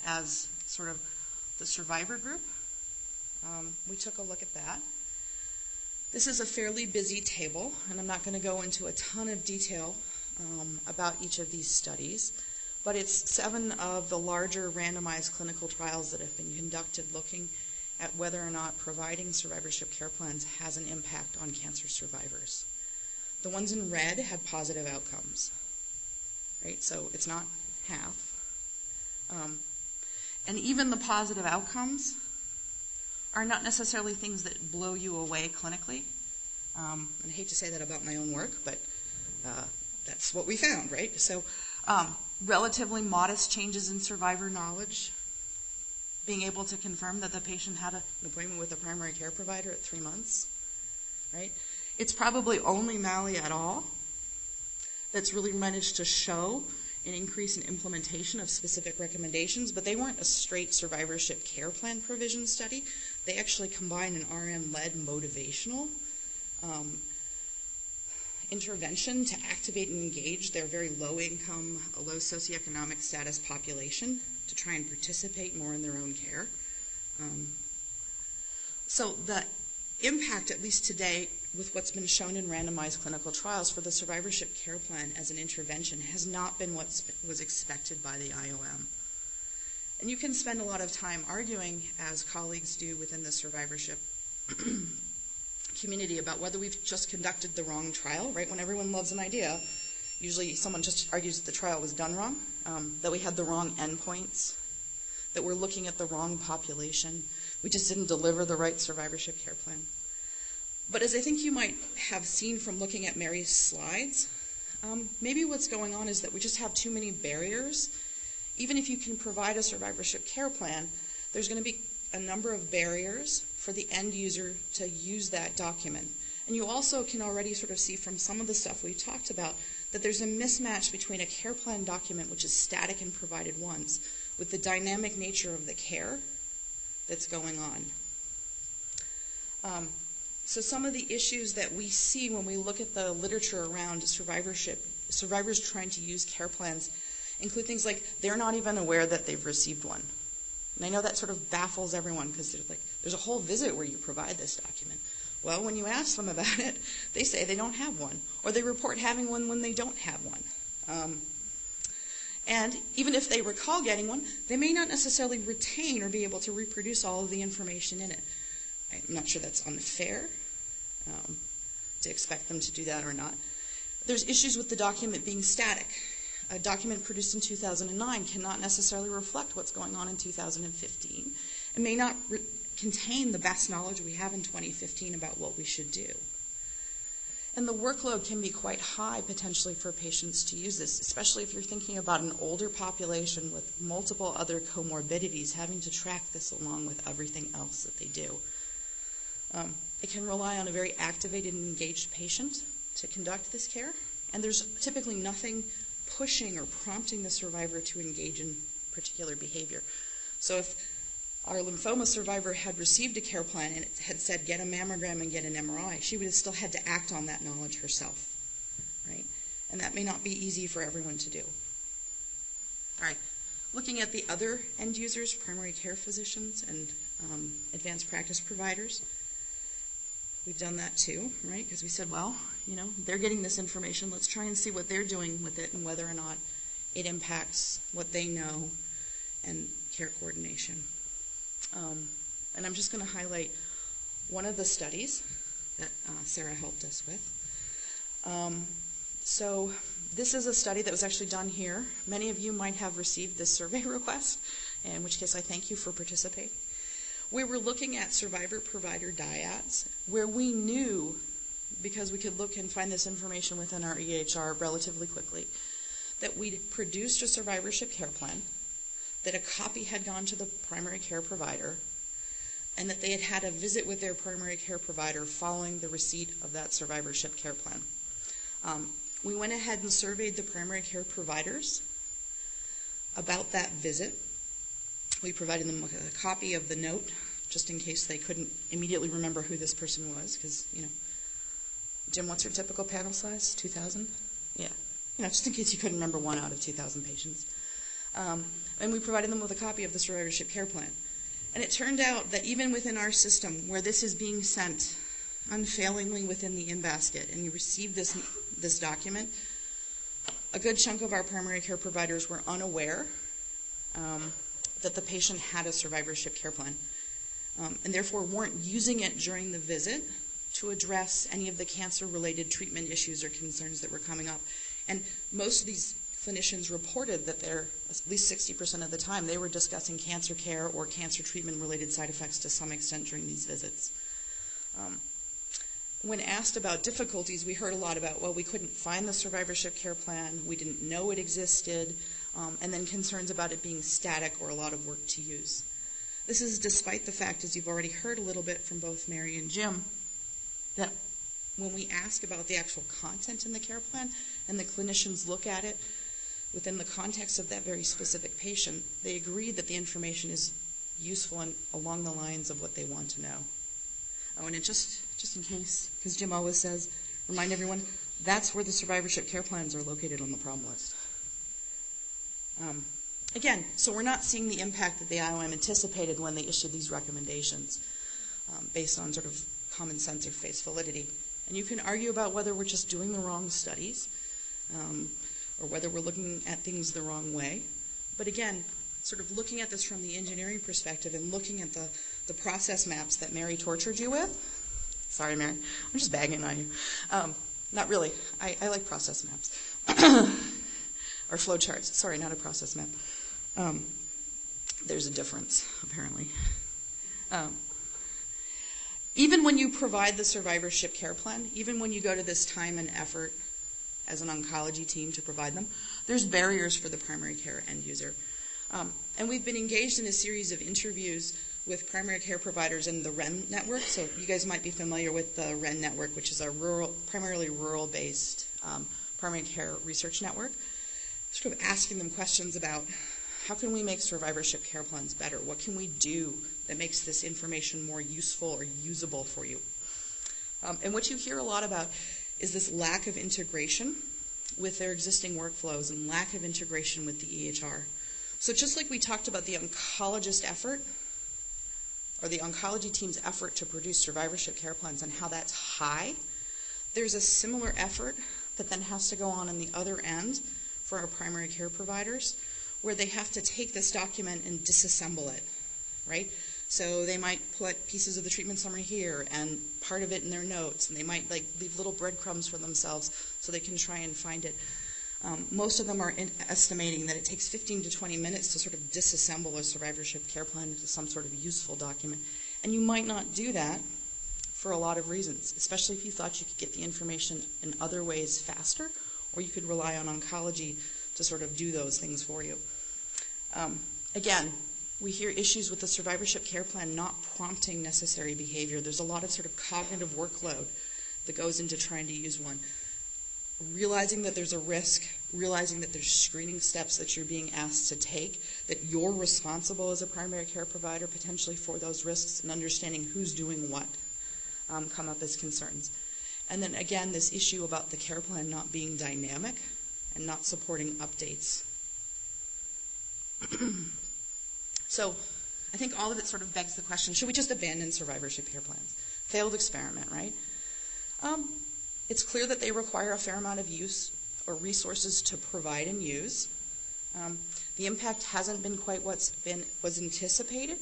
as sort of the survivor group, we took a look at that. This is a fairly busy table, and I'm not going to go into a ton of detail about each of these studies, but it's 7 of the larger randomized clinical trials that have been conducted looking at whether or not providing survivorship care plans has an impact on cancer survivors. The ones in red had positive outcomes, right? So it's not half. And even the positive outcomes are not necessarily things that blow you away clinically. And I hate to say that about my own work, but that's what we found, right? So relatively modest changes in survivor knowledge, being able to confirm that the patient had an appointment with a primary care provider at 3 months, right? It's probably only Mally et al. That's really managed to show an increase in implementation of specific recommendations, but they weren't a straight survivorship care plan provision study. They actually combined an RM-led motivational intervention to activate and engage their very low-income, low socioeconomic status population to try and participate more in their own care. So the impact, at least today, with what's been shown in randomized clinical trials for the survivorship care plan as an intervention has not been what was expected by the IOM. And you can spend a lot of time arguing, as colleagues do within the survivorship community, about whether we've just conducted the wrong trial, right? When everyone loves an idea, usually someone just argues that the trial was done wrong, that we had the wrong endpoints, that we're looking at the wrong population, we just didn't deliver the right survivorship care plan. But as I think you might have seen from looking at Mary's slides, maybe what's going on is that we just have too many barriers. Even if you can provide a survivorship care plan, there's going to be a number of barriers for the end user to use that document. And you also can already sort of see from some of the stuff we talked about that there's a mismatch between a care plan document, which is static and provided once, with the dynamic nature of the care that's going on. So some of the issues that we see when we look at the literature around survivorship, survivors trying to use care plans, include things like they're not even aware that they've received one. And I know that sort of baffles everyone because they're like, there's a whole visit where you provide this document. Well, when you ask them about it, they say they don't have one, or they report having one when they don't have one. And even if they recall getting one, they may not necessarily retain or be able to reproduce all of the information in it. I'm not sure that's unfair to expect them to do that or not. There's issues with the document being static. A document produced in 2009 cannot necessarily reflect what's going on in 2015 and may not contain the best knowledge we have in 2015 about what we should do. And the workload can be quite high potentially for patients to use this, especially if you're thinking about an older population with multiple other comorbidities having to track this along with everything else that they do. It can rely on a very activated and engaged patient to conduct this care, and there's typically nothing pushing or prompting the survivor to engage in particular behavior. So if our lymphoma survivor had received a care plan and it had said get a mammogram and get an MRI, she would have still had to act on that knowledge herself, right? And that may not be easy for everyone to do. All right, looking at the other end users, primary care physicians and advanced practice providers, we've done that too, right? Because we said, well, you know, they're getting this information. Let's try and see what they're doing with it and whether or not it impacts what they know and care coordination. And I'm just going to highlight one of the studies that Sarah helped us with. So this is a study that was actually done here. Many of you might have received this survey request, in which case I thank you for participating. We were looking at survivor-provider dyads, where we knew, because we could look and find this information within our EHR relatively quickly, that we'd produced a survivorship care plan, that a copy had gone to the primary care provider, and that they had had a visit with their primary care provider following the receipt of that survivorship care plan. We went ahead and surveyed the primary care providers about that visit. We provided them a copy of the note, just in case they couldn't immediately remember who this person was, because, Jim, what's your typical panel size? 2,000? Yeah. Just in case you couldn't remember 1 out of 2,000 patients. And we provided them with a copy of the survivorship care plan. And it turned out that even within our system, where this is being sent unfailingly within the in-basket, and you receive this document, a good chunk of our primary care providers were unaware that the patient had a survivorship care plan, and therefore weren't using it during the visit to address any of the cancer-related treatment issues or concerns that were coming up. And most of these clinicians reported that they're, at least 60% of the time, they were discussing cancer care or cancer treatment-related side effects to some extent during these visits. When asked about difficulties, we heard a lot about, well, we couldn't find the survivorship care plan, we didn't know it existed, and then concerns about it being static or a lot of work to use. This is despite the fact, as you've already heard a little bit from both Mary and Jim, that when we ask about the actual content in the care plan and the clinicians look at it within the context of that very specific patient, they agree that the information is useful and along the lines of what they want to know. Oh, and just in case, because Jim always says, remind everyone, that's where the survivorship care plans are located on the problem list. Again, so we're not seeing the impact that the IOM anticipated when they issued these recommendations based on sort of common sense or face validity. And you can argue about whether we're just doing the wrong studies or whether we're looking at things the wrong way. But again, sort of looking at this from the engineering perspective and looking at the process maps that Mary tortured you with. Sorry, Mary. I'm just bagging on you. Not really. I like process maps. Or flow charts. Sorry, not a process map. There's a difference, apparently. Even when you provide the survivorship care plan, even when you go to this time and effort as an oncology team to provide them, there's barriers for the primary care end user. And we've been engaged in a series of interviews with primary care providers in the REN network. So you guys might be familiar with the REN network, which is a primarily rural-based primary care research network. Sort of asking them questions about how can we make survivorship care plans better? What can we do that makes this information more useful or usable for you? And what you hear a lot about is this lack of integration with their existing workflows and lack of integration with the EHR. So just like we talked about the oncologist effort, or the oncology team's effort to produce survivorship care plans and how that's high, there's a similar effort that then has to go on the other end for our primary care providers, where they have to take this document and disassemble it, right? So they might put pieces of the treatment summary here and part of it in their notes, and they might leave little breadcrumbs for themselves so they can try and find it. Most of them are estimating that it takes 15 to 20 minutes to sort of disassemble a survivorship care plan into some sort of useful document. And you might not do that for a lot of reasons, especially if you thought you could get the information in other ways faster, or you could rely on oncology to sort of do those things for you. Again, we hear issues with the survivorship care plan not prompting necessary behavior. There's a lot of sort of cognitive workload that goes into trying to use one. Realizing that there's a risk, realizing that there's screening steps that you're being asked to take, that you're responsible as a primary care provider potentially for those risks, and understanding who's doing what come up as concerns. And then again, this issue about the care plan not being dynamic and not supporting updates. So I think all of it sort of begs the question, should we just abandon survivorship care plans? Failed experiment, right? It's clear that they require a fair amount of use or resources to provide and use. The impact hasn't been quite what was anticipated.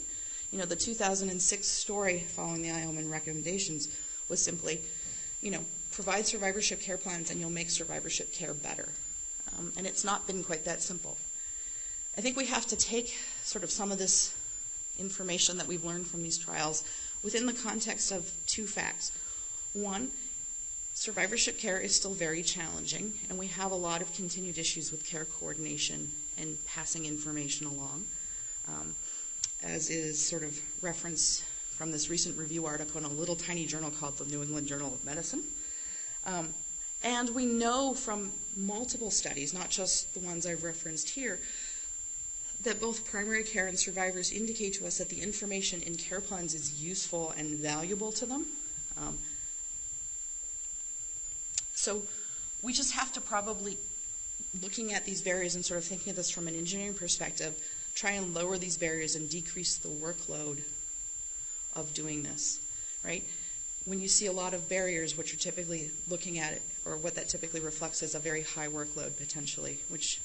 The 2006 story following the IOM recommendations was simply, provide survivorship care plans and you'll make survivorship care better. And it's not been quite that simple. I think we have to take sort of some of this information that we've learned from these trials within the context of two facts. One, survivorship care is still very challenging, and we have a lot of continued issues with care coordination and passing information along, as is sort of referenced from this recent review article in a little tiny journal called the New England Journal of Medicine. And we know from multiple studies, not just the ones I've referenced here, that both primary care and survivors indicate to us that the information in care plans is useful and valuable to them. So we just have to probably, looking at these barriers and sort of thinking of this from an engineering perspective, try and lower these barriers and decrease the workload of doing this, right? When you see a lot of barriers, what you're typically looking at, or what that typically reflects, is a very high workload potentially, which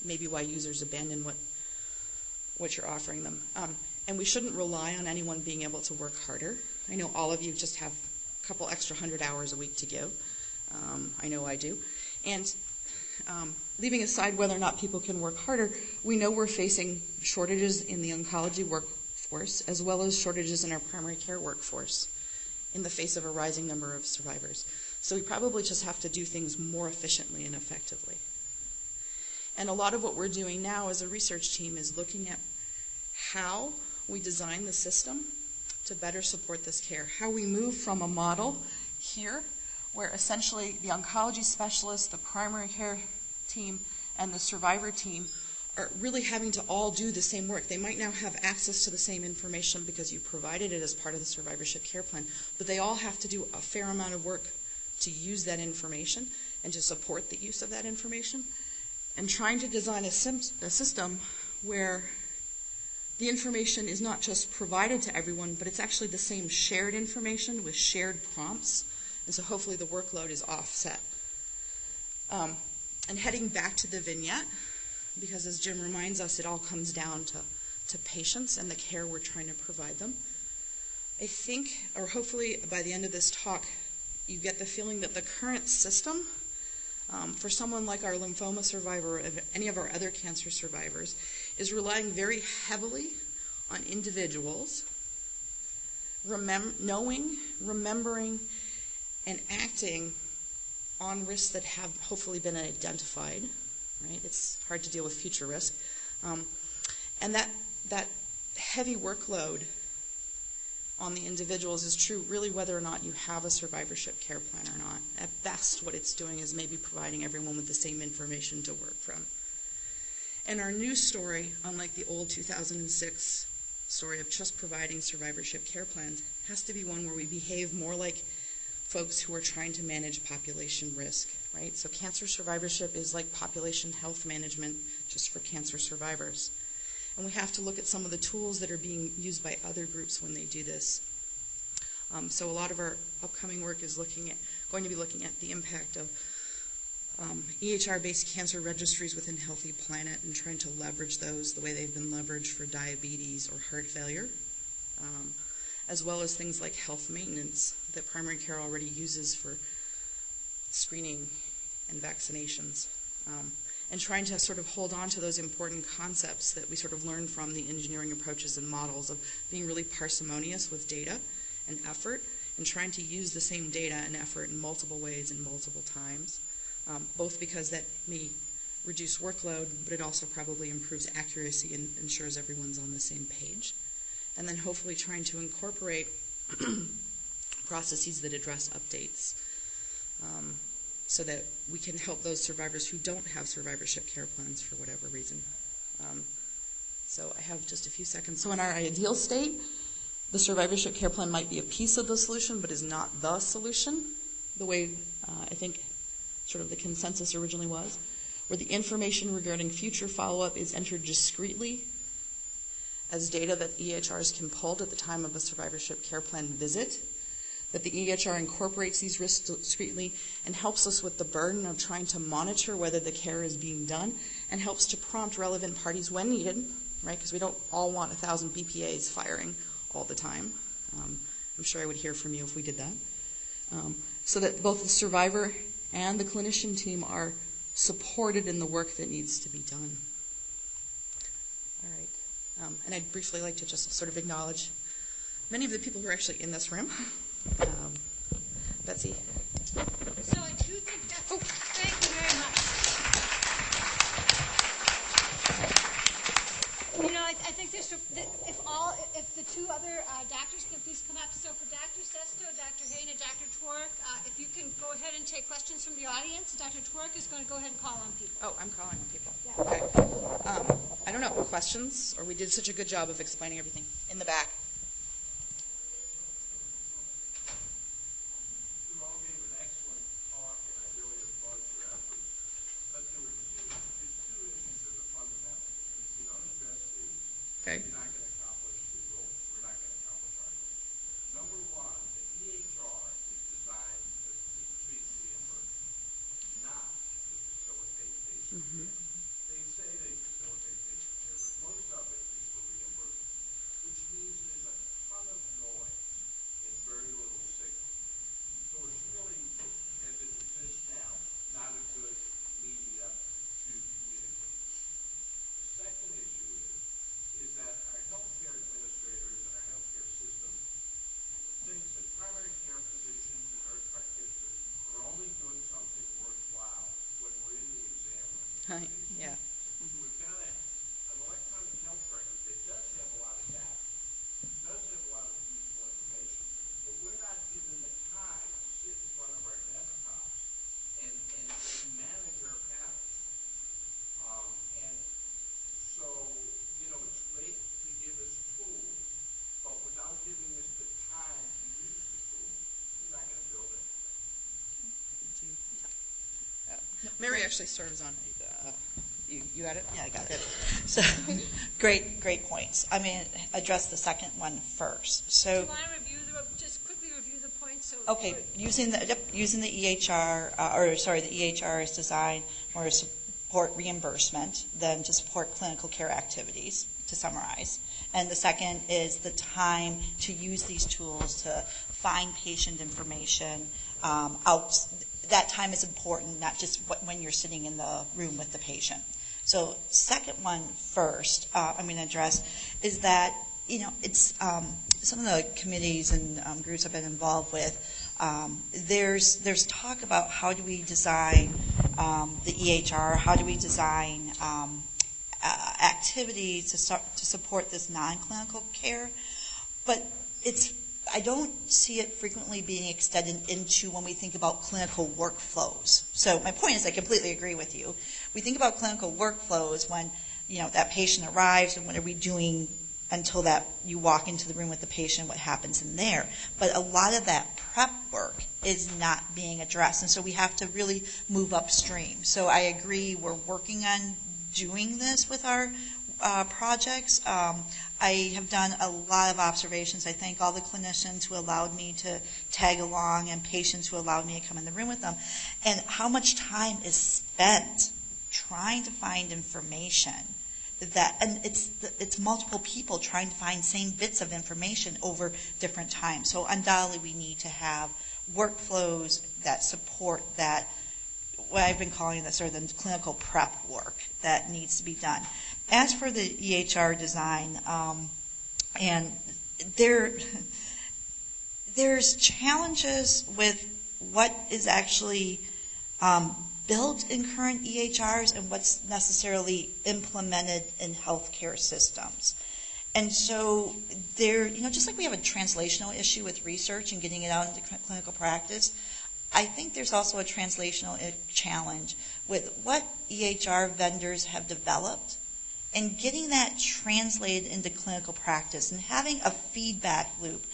may be why users abandon what you're offering them. And we shouldn't rely on anyone being able to work harder. I know all of you just have a couple extra 100 hours a week to give. I know I do. And leaving aside whether or not people can work harder, we know we're facing shortages in the oncology workforce as well as shortages in our primary care workforce in the face of a rising number of survivors. So we probably just have to do things more efficiently and effectively. And a lot of what we're doing now as a research team is looking at how we design the system to better support this care, how we move from a model here where essentially the oncology specialist, the primary care team, and the survivor team are really having to all do the same work. They might now have access to the same information because you provided it as part of the survivorship care plan, but they all have to do a fair amount of work to use that information and to support the use of that information. And trying to design a system where the information is not just provided to everyone, but it's actually the same shared information with shared prompts. And so hopefully the workload is offset. And heading back to the vignette, because as Jim reminds us, it all comes down to patients and the care we're trying to provide them. I think, or hopefully by the end of this talk, you get the feeling that the current system, for someone like our lymphoma survivor or any of our other cancer survivors, is relying very heavily on individuals knowing, remembering, and acting on risks that have hopefully been identified. Right? It's hard to deal with future risk. And that heavy workload on the individuals is true really whether or not you have a survivorship care plan or not. At best, what it's doing is maybe providing everyone with the same information to work from. And our new story, unlike the old 2006 story of just providing survivorship care plans, has to be one where we behave more like folks who are trying to manage population risk, right? So cancer survivorship is like population health management just for cancer survivors. And we have to look at some of the tools that are being used by other groups when they do this. So a lot of our upcoming work is going to be looking at the impact of EHR-based cancer registries within Healthy Planet and trying to leverage those the way they've been leveraged for diabetes or heart failure, as well as things like health maintenance that primary care already uses for screening and vaccinations. And trying to sort of hold on to those important concepts that we sort of learned from the engineering approaches and models of being really parsimonious with data and effort and trying to use the same data and effort in multiple ways and multiple times, both because that may reduce workload, but it also probably improves accuracy and ensures everyone's on the same page. And then hopefully trying to incorporate processes that address updates so that we can help those survivors who don't have survivorship care plans for whatever reason. So I have just a few seconds. So in our ideal state, the survivorship care plan might be a piece of the solution, but is not the solution, the way I think sort of the consensus originally was, where the information regarding future follow-up is entered discreetly as data that EHRs can pull at the time of a survivorship care plan visit, that the EHR incorporates these risks discreetly and helps us with the burden of trying to monitor whether the care is being done and helps to prompt relevant parties when needed, right? Because we don't all want 1,000 BPAs firing
all the time. I'm sure I would hear from you if we did that. So that both the survivor and the clinician team are supported in the work that needs to be done. All right. And I'd briefly like to just sort of acknowledge many of the people who are actually in this room. Betsy.
So I do think that's, thank you very much. You know, I think this, if the two other doctors can please come up. So for Dr. Sesto, Dr. Haine, and Dr. Tevaarwerk, if you can go ahead and take questions from the audience. Dr. Tevaarwerk is going to go ahead and call on people.
Oh, I'm calling on people.
Yeah.
Okay. I don't know, questions? Or we did such a good job of explaining everything in the back. Okay.
You're not going to accomplish the goal. We're not going to accomplish our goal. Number one, the EHR is designed to increase reimbursement, not to facilitate patient care. They say they facilitate patient care, but most of it is for reimbursement, which means there's a ton of noise and very little signal. So it's really, as it exists now, not a good media to communicate. The second issue is that our healthcare administrators and our healthcare system thinks that primary care physicians and nurse practitioners are only doing something worthwhile when we're in the exam room.
Yeah.
We've got an electronic health record that does have a lot of data, does have a lot of useful information, but we're not given the time to sit in front of our desktops and manage our panels. And so, you know, it's great to give us tools, but without giving us the time to use the tools, we're not going to build it.
Mary actually serves on you got it? Yeah, I got it. So, great points. I'm going to address the second one first.
Do
So,
you want to just quickly review the points? So
okay, using the EHR, the EHR is designed more to support reimbursement than to support clinical care activities, to summarize. And the second is the time to use these tools to find patient information out. That time is important, not just when you're sitting in the room with the patient. So second one first, I'm going to address is that, you know, it's some of the committees and groups I've been involved with, there's talk about how do we design the EHR, how do we design activities to support this non-clinical care, but I don't see it frequently being extended into when we think about clinical workflows. So my point is I completely agree with you. We think about clinical workflows when, you know, that patient arrives and what are we doing until that you walk into the room with the patient, what happens in there. But a lot of that prep work is not being addressed, and so we have to really move upstream. So I agree we're working on doing this with our projects. I have done a lot of observations. I thank all the clinicians who allowed me to tag along and patients who allowed me to come in the room with them, and how much time is spent trying to find information and it's multiple people trying to find same bits of information over different times. So undoubtedly we need to have workflows that support that, what I've been calling the sort of the clinical prep work that needs to be done. As for the EHR design, and there's challenges with what is actually built in current EHRs and what's necessarily implemented in healthcare systems. And so there, you know, just like we have a translational issue with research and getting it out into clinical practice, I think there's also a translational challenge with what EHR vendors have developed and getting that translated into clinical practice and having a feedback loop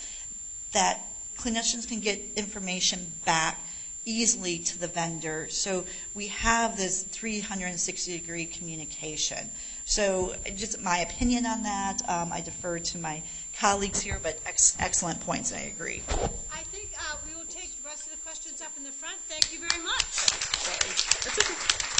that clinicians can get information back easily to the vendor. So we have this 360-degree communication. So just my opinion on that, I defer to my colleagues here, but excellent points, and I agree.
I think we will take the rest of the questions up in the front. Thank you very much.
Sorry. That's okay.